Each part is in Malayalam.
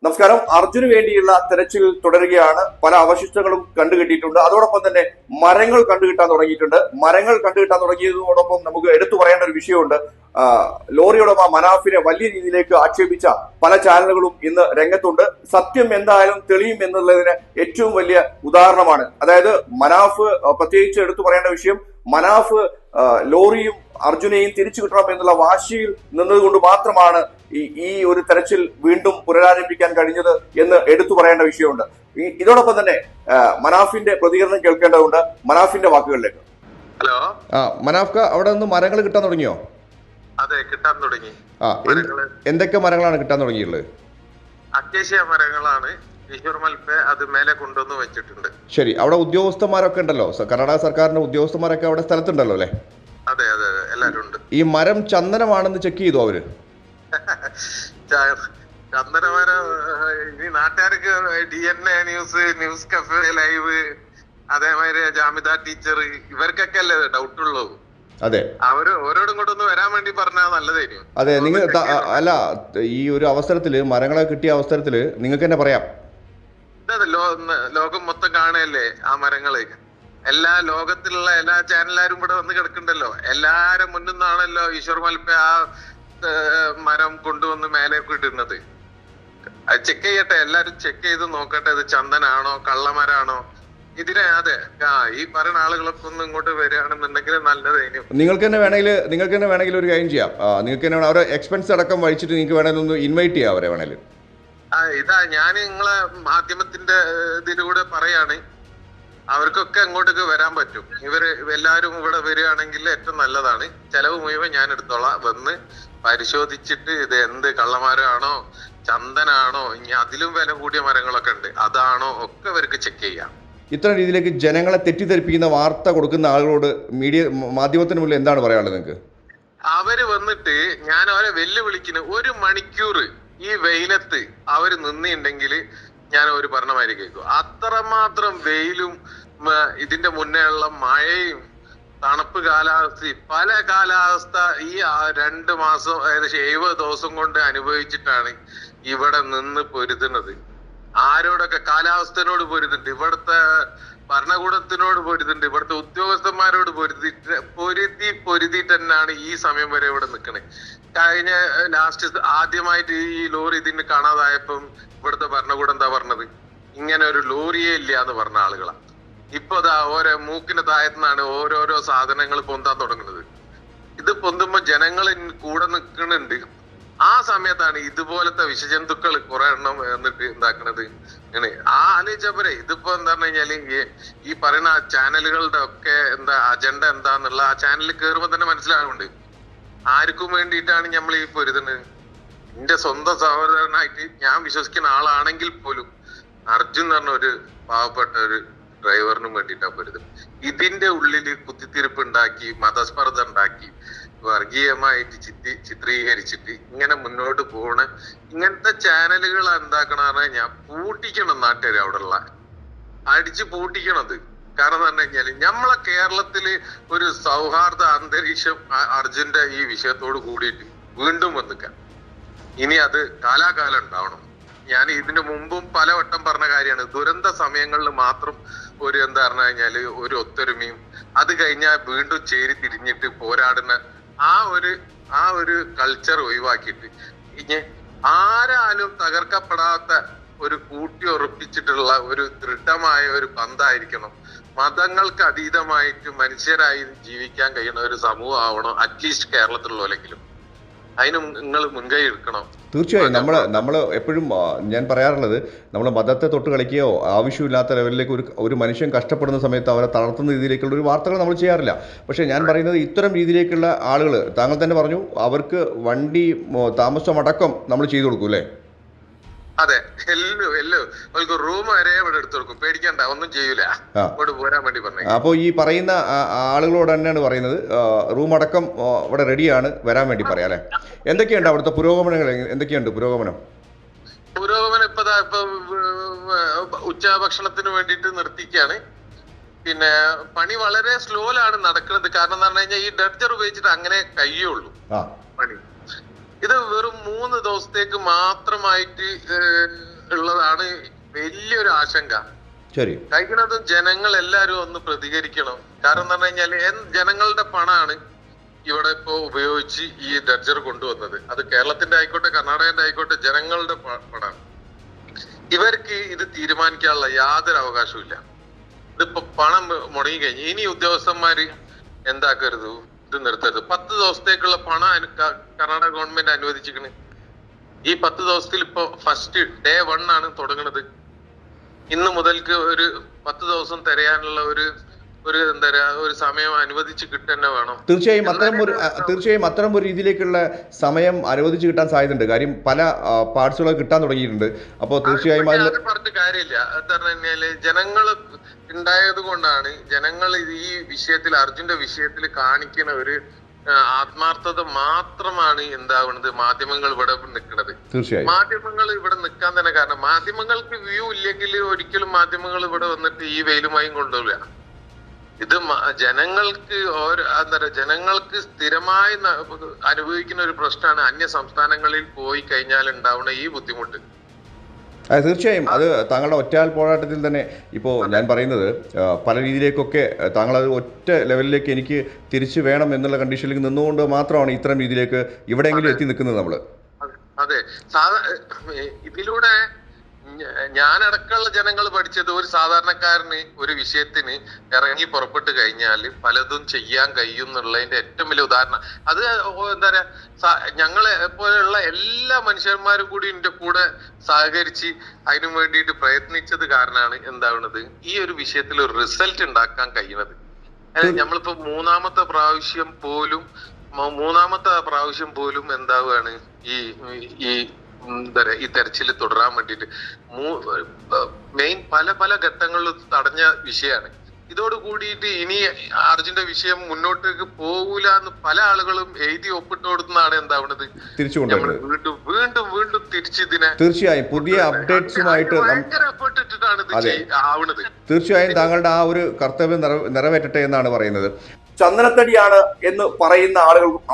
നമസ്കാരം. അർജുന് വേണ്ടിയുള്ള തെരച്ചിൽ തുടരുകയാണ്. പല അവശിഷ്ടങ്ങളും കണ്ടുകിട്ടിയിട്ടുണ്ട്. അതോടൊപ്പം തന്നെ മരങ്ങൾ കണ്ടുകിട്ടാൻ തുടങ്ങിയിട്ടുണ്ട്. മരങ്ങൾ കണ്ടുകിട്ടാൻ തുടങ്ങിയതോടൊപ്പം നമുക്ക് എടുത്തു പറയേണ്ട ഒരു വിഷയമുണ്ട്. ലോറി ഉടമ മനാഫിനെ വലിയ രീതിയിലേക്ക് ആക്ഷേപിച്ച പല ചാനലുകളും ഇന്ന് രംഗത്തുണ്ട്. സത്യം എന്തായാലും തെളിയും എന്നുള്ളതിന് ഏറ്റവും വലിയ ഉദാഹരണമാണ്. അതായത് മനാഫ്, പ്രത്യേകിച്ച് എടുത്തു പറയേണ്ട വിഷയം, മനാഫ് ലോറിയും അർജുനെയും തിരിച്ചു കിട്ടണം എന്നുള്ള വാശിയിൽ നിന്നതുകൊണ്ട് മാത്രമാണ് ഈ ഒരു തെരച്ചിൽ വീണ്ടും പുനരാരംഭിക്കാൻ കഴിഞ്ഞത് എന്ന് എടുത്തു പറയേണ്ട വിഷയമുണ്ട്. ഇതോടൊപ്പം തന്നെ മനാഫിന്റെ പ്രതികരണം കേൾക്കേണ്ടതുണ്ട്. മനാഫിന്റെ വാക്കുകളിലേക്ക്. ഹലോ. മനാഫ്ക, അവിടെ നിന്ന് മരങ്ങൾ കിട്ടാൻ തുടങ്ങിയോ? അതെ, കിട്ടാൻ തുടങ്ങി. എന്തൊക്കെ മരങ്ങളാണ് കിട്ടാൻ തുടങ്ങിയുള്ളത്? അക്കേഷ്യ മരങ്ങളാണ്. ഈശ്വർ മൽപ്പെ അത് മേലെ കൊണ്ടുവന്ന് വെച്ചിട്ടുണ്ട്. ശരി. അവിടെ ഉദ്യോഗസ്ഥന്മാരൊക്കെ ഉണ്ടല്ലോ, കർണാടക സർക്കാരിന്റെ ഉദ്യോഗസ്ഥന്മാരൊക്കെ അവിടെ സ്ഥലത്തുണ്ടല്ലോ അല്ലേ? അതെ അതെ അതെ, എല്ലാരും ഉണ്ട്. ഈ മരം ചന്ദനമാണെന്ന് ചെക്ക് ചെയ്തു അവര്? ചന്ദനമരം ഇനി നാട്ടുകാർക്ക് DNA ന്യൂസ് കഫേ ലൈവ്, അതേമാതിരി ജാമിദ ടീച്ചർ, ഇവർക്കൊക്കെ അല്ലേ ഡൗട്ടുള്ളൂ. അതെ, അവര് ഓരോടും കൊണ്ടൊന്ന് വരാൻ വേണ്ടി പറഞ്ഞാൽ നല്ലതായിരിക്കും. അതെ. നിങ്ങൾ അല്ല, ഈ ഒരു അവസരത്തില്, മരങ്ങളെ കിട്ടിയ അവസരത്തില് നിങ്ങൾക്ക് തന്നെ പറയാം, ലോകം മൊത്തം കാണുകയല്ലേ ആ മരങ്ങള്. എല്ലാ ലോകത്തിലുള്ള എല്ലാ ചാനലുകാരും ഇവിടെ വന്ന് കിടക്കണ്ടല്ലോ. എല്ലാരും മുന്നിൽ നിന്നാണല്ലോ ഈശ്വർ മൽപ്പെ ആ മരം കൊണ്ടുവന്ന് മേലേക്ക് ഇടുന്നത്. അത് ചെക്ക് ചെയ്യട്ടെ, എല്ലാരും ചെക്ക് ചെയ്ത് നോക്കട്ടെ, ഇത് ചന്ദനാണോ കള്ളമരാണോ. ഇതിനെ അതെ ഈ പറയുന്ന ആളുകളൊക്കെ ഒന്ന് ഇങ്ങോട്ട് വരികയാണെന്നുണ്ടെങ്കിൽ നല്ലതായിരിക്കും. നിങ്ങൾക്ക് തന്നെ വേണമെങ്കിൽ ഒരു കാര്യം ചെയ്യാം. നിങ്ങൾക്ക് തന്നെ അവരെ എക്സ്പെൻസ് അടക്കം വഹിച്ചിട്ട് നിങ്ങൾക്ക് വേണമെങ്കിൽ ഒന്ന് ഇൻവൈറ്റ് ചെയ്യാം അവരെ വേണമെങ്കിൽ. ഇതാ ഞാൻ നിങ്ങളെ മാധ്യമത്തിന്റെ ഇതിലൂടെ പറയാണ്, അവർക്കൊക്കെ അങ്ങോട്ടേക്ക് വരാൻ പറ്റും. ഇവര് എല്ലാവരും ഇവിടെ വരികയാണെങ്കിൽ ഏറ്റവും നല്ലതാണ്. ചെലവ് മുഴുവൻ ഞാൻ എടുത്തോളാം. വന്ന് പരിശോധിച്ചിട്ട് ഇത് എന്ത് കള്ളമരമാണോ ചന്ദനാണോ, ഇനി അതിലും വില കൂടിയ മരങ്ങളൊക്കെ ഉണ്ട്, അതാണോ ഒക്കെ അവർക്ക് ചെക്ക് ചെയ്യാം. ഇത്തരം രീതിയിലേക്ക് ജനങ്ങളെ തെറ്റിദ്ധരിപ്പിക്കുന്ന വാർത്ത കൊടുക്കുന്ന ആളുകളോട് മാധ്യമത്തിന് മുന്നിൽ എന്താണ് പറയാനുള്ളത് നിങ്ങൾക്ക്? അവര് വന്നിട്ട് ഞാൻ അവരെ വെല്ലുവിളിക്കുന്നു. 1 മണിക്കൂർ ഈ വെയിലത്ത് അവര് നിന്നിട്ടുണ്ടെങ്കിൽ ഞാൻ ഒരു പറഞ്ഞമാതിരി കേൾക്കും. അത്രമാത്രം വെയിലും ഇതിന്റെ മുന്നേ ഉള്ള മഴയും തണുപ്പ് കാലാവസ്ഥയും പല കാലാവസ്ഥ ഈ 2 മാസം ഏകദേശം 70 ദിവസം കൊണ്ട് അനുഭവിച്ചിട്ടാണ് ഇവിടെ നിന്ന് പൊരുതുന്നത്. ആരോടൊക്കെ കാലാവസ്ഥനോട് പൊരുതുണ്ട്, ഇവിടുത്തെ ഭരണകൂടത്തിനോട് പൊരുതുണ്ട്, ഇവിടുത്തെ ഉദ്യോഗസ്ഥന്മാരോട് പൊരുതിയിട്ട് തന്നെയാണ് ഈ സമയം വരെ ഇവിടെ നിൽക്കണേ. കഴിഞ്ഞ ലാസ്റ്റ് ആദ്യമായിട്ട് ഈ ലോറി ഇതിന് കാണാതായപ്പം ഇവിടുത്തെ ഭരണകൂടം എന്താ പറഞ്ഞത്? ഇങ്ങനെ ഒരു ലോറിയേ ഇല്ല എന്ന് പറഞ്ഞ ആളുകളാ. ഇപ്പൊ ഓരോ മൂക്കിന് താഴത്തുനിന്നാണ് ഓരോരോ സാധനങ്ങൾ പൊന്താൻ തുടങ്ങുന്നത്. ഇത് പൊന്തുമ്പോ ജനങ്ങൾ കൂടെ നിൽക്കുന്നുണ്ട്. ആ സമയത്താണ് ഇതുപോലത്തെ വിഷജന്തുക്കൾ കുറെ എണ്ണം എന്നിട്ട് എന്താക്കണത്. ഇങ്ങനെ ആലോചിച്ചപ്പോരെ ഇതിപ്പോ എന്താ പറഞ്ഞു കഴിഞ്ഞാല് ഈ പറയുന്ന ചാനലുകളുടെ ഒക്കെ എന്താ അജണ്ട എന്താന്നുള്ള ആ ചാനലിൽ കയറുമ്പോ തന്നെ മനസ്സിലാകുന്നുണ്ട് ആർക്കും വേണ്ടിയിട്ടാണ് നമ്മൾ ഈ പൊരുതുന്നത്. എന്റെ സ്വന്തം സഹോദരനായിട്ട് ഞാൻ വിശ്വസിക്കുന്ന ആളാണെങ്കിൽ പോലും അർജുൻ എന്ന് പറഞ്ഞ ഒരു പാവപ്പെട്ട ഒരു ഡ്രൈവറിനും വേണ്ടിയിട്ടാണ് പൊരുതുന്നത്. ഇതിന്റെ ഉള്ളില് കുത്തിത്തിരിപ്പ് ഉണ്ടാക്കി, മതസ്പർദ്ധ ഉണ്ടാക്കി, വർഗീയമായിട്ട് ചിത്രീകരിച്ചിട്ട് ഇങ്ങനെ മുന്നോട്ട് പോണ ഇങ്ങനത്തെ ചാനലുകൾ എന്താക്കണം പറഞ്ഞാൽ ഞാൻ പൂട്ടിക്കണം. നാട്ടുകാർ അവിടെ ഉള്ള അടിച്ചു പൂട്ടിക്കണത്. കാരണം എന്ന് പറഞ്ഞു കഴിഞ്ഞാല് നമ്മളെ കേരളത്തില് ഒരു സൗഹാർദ്ദ അന്തരീക്ഷം അർജുന്റെ ഈ വിഷയത്തോട് കൂടിയിട്ട് വീണ്ടും വന്നിക്കാം. ഇനി അത് കാലാകാലം ഉണ്ടാവണം. ഞാൻ ഇതിന്റെ മുമ്പും പലവട്ടം പറഞ്ഞ കാര്യമാണ്. ദുരന്ത സമയങ്ങളിൽ മാത്രം ഒരു എന്താ പറഞ്ഞു കഴിഞ്ഞാല് ഒരു ഒത്തൊരുമയും, അത് കഴിഞ്ഞാൽ വീണ്ടും ചേരി തിരിഞ്ഞിട്ട് പോരാടുന്ന ആ ഒരു കൾച്ചർ ഒഴിവാക്കിയിട്ട് ഇനി ആരാലും തകർക്കപ്പെടാത്ത ഒരു കൂട്ടി ഉറപ്പിച്ചിട്ടുള്ള ഒരു ദൃഢമായ ഒരു ബന്ധമായിരിക്കണം. മതങ്ങൾക്ക് അതീതമായിട്ട് മനുഷ്യരായി ജീവിക്കാൻ കഴിയുന്ന ഒരു സമൂഹം ആവണം അറ്റ്ലീസ്റ്റ് കേരളത്തിലുള്ളവരെങ്കിലും. അതിന് നിങ്ങൾ മുൻകൈ എടുക്കണം. തീർച്ചയായും നമ്മൾ എപ്പോഴും ഞാൻ പറയാറുള്ളത്, നമ്മൾ മതത്തെ തൊട്ട് കളിക്കുകയോ ആവശ്യമില്ലാത്ത ലെവലിലേക്ക് ഒരു മനുഷ്യൻ കഷ്ടപ്പെടുന്ന സമയത്ത് അവരെ തളർത്തുന്ന രീതിയിലേക്കുള്ള ഒരു വാർത്തകൾ നമ്മൾ ചെയ്യാറില്ല. പക്ഷേ ഞാൻ പറയുന്നത് ഇത്തരം രീതിയിലേക്കുള്ള ആളുകൾ, താങ്കൾ തന്നെ പറഞ്ഞു, അവർക്ക് വണ്ടി താമസമടക്കം നമ്മൾ ചെയ്തു കൊടുക്കും അല്ലേ? അതെ, എല്ലാം റൂം വരെ ഇവിടെ എടുത്തു കൊടുക്കും. പേടിക്കണ്ട, ഒന്നും ചെയ്യൂല. ഇവിടെ പോരാൻ വേണ്ടി പറഞ്ഞു. അപ്പോൾ ഈ പറയുന്ന ആളുകളോട് തന്നെയാണ് പറയുന്നത്, റൂം അടക്കം ഇവിടെ റെഡിയാണ്, വരാൻ വേണ്ടി പറയാം അല്ലെ? എന്തൊക്കെയുണ്ട് അവിടുത്തെ പുരോഗമനങ്ങൾ? എന്തൊക്കെയുണ്ട് പുരോഗമനം ഇപ്പൊ ഉച്ചഭക്ഷണത്തിന് വേണ്ടിയിട്ട് നിർത്തിക്കാണ്. പിന്നെ പണി വളരെ സ്ലോയിലാണ് നടക്കുന്നത്. കാരണം എന്ന് പറഞ്ഞു കഴിഞ്ഞാൽ ഈ ഡർജർ ഉപയോഗിച്ചിട്ട് അങ്ങനെ കഴിയുള്ളൂ പണി. ഇത് വെറും 3 ദിവസത്തേക്ക് മാത്രമായിട്ട് ഉള്ളതാണ് വലിയൊരു ആശങ്ക. ശരി, കഴിക്കുന്നതും ജനങ്ങൾ എല്ലാരും ഒന്ന് പ്രതികരിക്കണം. കാരണം എന്ന് പറഞ്ഞു കഴിഞ്ഞാല് ജനങ്ങളുടെ പണമാണ് ഇവിടെ ഇപ്പോ ഉപയോഗിച്ച് ഈ ഡ്രഡ്ജർ കൊണ്ടുവന്നത്. അത് കേരളത്തിന്റെ ആയിക്കോട്ടെ കർണാടകന്റെ ആയിക്കോട്ടെ ജനങ്ങളുടെ പണമാണ്. ഇവർക്ക് ഇത് തീരുമാനിക്കാനുള്ള യാതൊരു അവകാശവും ഇല്ല. ഇതിപ്പോ പണം മുടങ്ങി കഴിഞ്ഞു. ഇനി ഉദ്യോഗസ്ഥന്മാര് എന്താക്കരുത്, ഇത് നിർത്തരുത്. 10 ദിവസത്തേക്കുള്ള പണം കർണാടക ഗവൺമെന്റ് അനുവദിച്ചിരിക്കണ്. ഈ 10 ദിവസത്തിൽ ഇപ്പൊ ഫസ്റ്റ് ഡേ 1 ആണ് തുടങ്ങുന്നത്. ഇന്ന് മുതൽക്ക് ഒരു 10 ദിവസം തിരയാനുള്ള ഒരു എന്താ പറയാ ഒരു സമയം അനുവദിച്ച് കിട്ടന്നെ വേണം. തീർച്ചയായും അത്തരം ഒരു രീതിയിലേക്കുള്ള സമയം അനുവദിച്ച് കിട്ടാൻ സാധ്യതയുണ്ട്. കാര്യം പല പാർട്സുകൾ കിട്ടാൻ തുടങ്ങിയിട്ടുണ്ട്. അപ്പോൾ തീർച്ചയായും പറഞ്ഞിട്ട് കാര്യമില്ല. എന്താ പറഞ്ഞു കഴിഞ്ഞാല് ജനങ്ങൾ ഉണ്ടായത് കൊണ്ടാണ് ജനങ്ങൾ ഈ വിഷയത്തിൽ അർജുന്റെ വിഷയത്തിൽ കാണിക്കുന്ന ഒരു ആത്മാർത്ഥത മാത്രമാണ് എന്താവുന്നത് മാധ്യമങ്ങൾ ഇവിടെ നിൽക്കുന്നത്. മാധ്യമങ്ങൾ ഇവിടെ നിൽക്കാൻ തന്നെ കാരണം മാധ്യമങ്ങൾക്ക് വ്യൂ ഇല്ലെങ്കിൽ ഒരിക്കലും മാധ്യമങ്ങൾ ഇവിടെ വന്നിട്ട് ഈ വെയിലുമായും കൊണ്ടുപോകില്ല. ഇത് ജനങ്ങൾക്ക് എന്താ പറയാ ജനങ്ങൾക്ക് സ്ഥിരമായി അനുഭവിക്കുന്ന ഒരു പ്രശ്നമാണ് അന്യ സംസ്ഥാനങ്ങളിൽ പോയി കഴിഞ്ഞാൽ ഉണ്ടാവുന്ന ഈ ബുദ്ധിമുട്ട്. തീർച്ചയായും അത് താങ്കളുടെ ഒറ്റയാൾ പോരാട്ടത്തിൽ തന്നെ ഇപ്പോൾ ഞാൻ പറയുന്നത് പല രീതിയിലേക്കൊക്കെ താങ്കളത് ഒറ്റ ലെവലിലേക്ക് എനിക്ക് തിരിച്ചു വേണം എന്നുള്ള കണ്ടീഷനിലേക്ക് നിന്നുകൊണ്ട് മാത്രമാണ് ഇത്തരം രീതിയിലേക്ക് ഇവിടെയെങ്കിലും എത്തി നിൽക്കുന്നത് നമ്മൾ. അതെ, ഇതിലൂടെ ഞാനടക്കമുള്ള ജനങ്ങൾ പഠിച്ചത് ഒരു സാധാരണക്കാരന് ഒരു വിഷയത്തിന് ഇറങ്ങി പുറപ്പെട്ട് കഴിഞ്ഞാൽ പലതും ചെയ്യാൻ കഴിയും എന്നുള്ളതിന്റെ ഏറ്റവും വലിയ ഉദാഹരണം. അത് എന്താ പറയാ ഞങ്ങളെ പോലെയുള്ള എല്ലാ മനുഷ്യന്മാരും കൂടി ഇതിന്റെ കൂടെ സഹകരിച്ച് അതിനു വേണ്ടിയിട്ട് പ്രയത്നിച്ചത് കാരണമാണ് എന്താവുന്നത് ഈ ഒരു വിഷയത്തിൽ ഒരു റിസൾട്ട് ഉണ്ടാക്കാൻ കഴിയുന്നത്. നമ്മളിപ്പോ മൂന്നാമത്തെ പ്രാവശ്യം പോലും എന്താവുകയാണ് ഈ എന്താ പറയാ ഈ തെരച്ചിൽ തുടരാൻ വേണ്ടിയിട്ട് മെയിൻ പല ഘട്ടങ്ങളിലും തടഞ്ഞ വിഷയമാണ്. ഇതോട് കൂടിയിട്ട് ഇനി അർജുന്റെ വിഷയം മുന്നോട്ടേക്ക് പോകൂല എന്ന് പല ആളുകളും എഴുതി ഒപ്പിട്ട് കൊടുക്കുന്നതാണ് എന്താവുന്നത് വീണ്ടും തിരിച്ചിതിനെ തീർച്ചയായും പുതിയ അപ്ഡേറ്റ്സുമായിട്ട് ഭയങ്കര എഫേർട്ട് ഇട്ടിട്ടാണ് ഇത് ആവുന്നത്. തീർച്ചയായും താങ്കളുടെ ആ ഒരു കർത്തവ്യം നിറവേറ്റട്ടെ എന്നാണ് പറയുന്നത്. ചന്ദനത്തടിയാണ് എന്ന് പറയുന്ന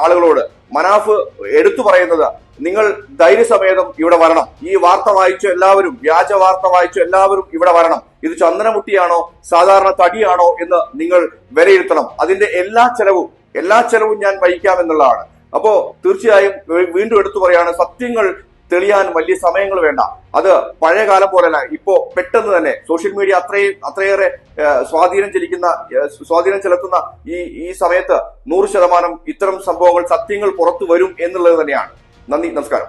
ആളുകളോട് മനാഫ് എടുത്തു പറയുന്നത് നിങ്ങൾ ധൈര്യസമേതം ഇവിടെ വരണം. ഈ വാർത്ത വായിച്ച എല്ലാവരും, വ്യാജ വാർത്ത വായിച്ച എല്ലാവരും ഇവിടെ വരണം. ഇത് ചന്ദനമുട്ടിയാണോ സാധാരണ തടിയാണോ എന്ന് നിങ്ങൾ വിലയിരുത്തണം. അതിന്റെ എല്ലാ ചെലവും ഞാൻ വഹിക്കാമെന്നുള്ളതാണ്. അപ്പോ തീർച്ചയായും വീണ്ടും എടുത്തു പറയാണ്, സത്യങ്ങൾ തെളിയാൻ വലിയ സമയങ്ങൾ വേണ്ട. അത് പഴയ കാലം പോലെയല്ല. ഇപ്പോ പെട്ടെന്ന് തന്നെ സോഷ്യൽ മീഡിയ അത്രയേറെ സ്വാധീനം ചെലുത്തുന്ന ഈ സമയത്ത് 100% ഇത്തരം സംഭവങ്ങൾ സത്യങ്ങൾ പുറത്തു വരും എന്നുള്ളത് തന്നെയാണ്. നന്ദി, നമസ്കാരം.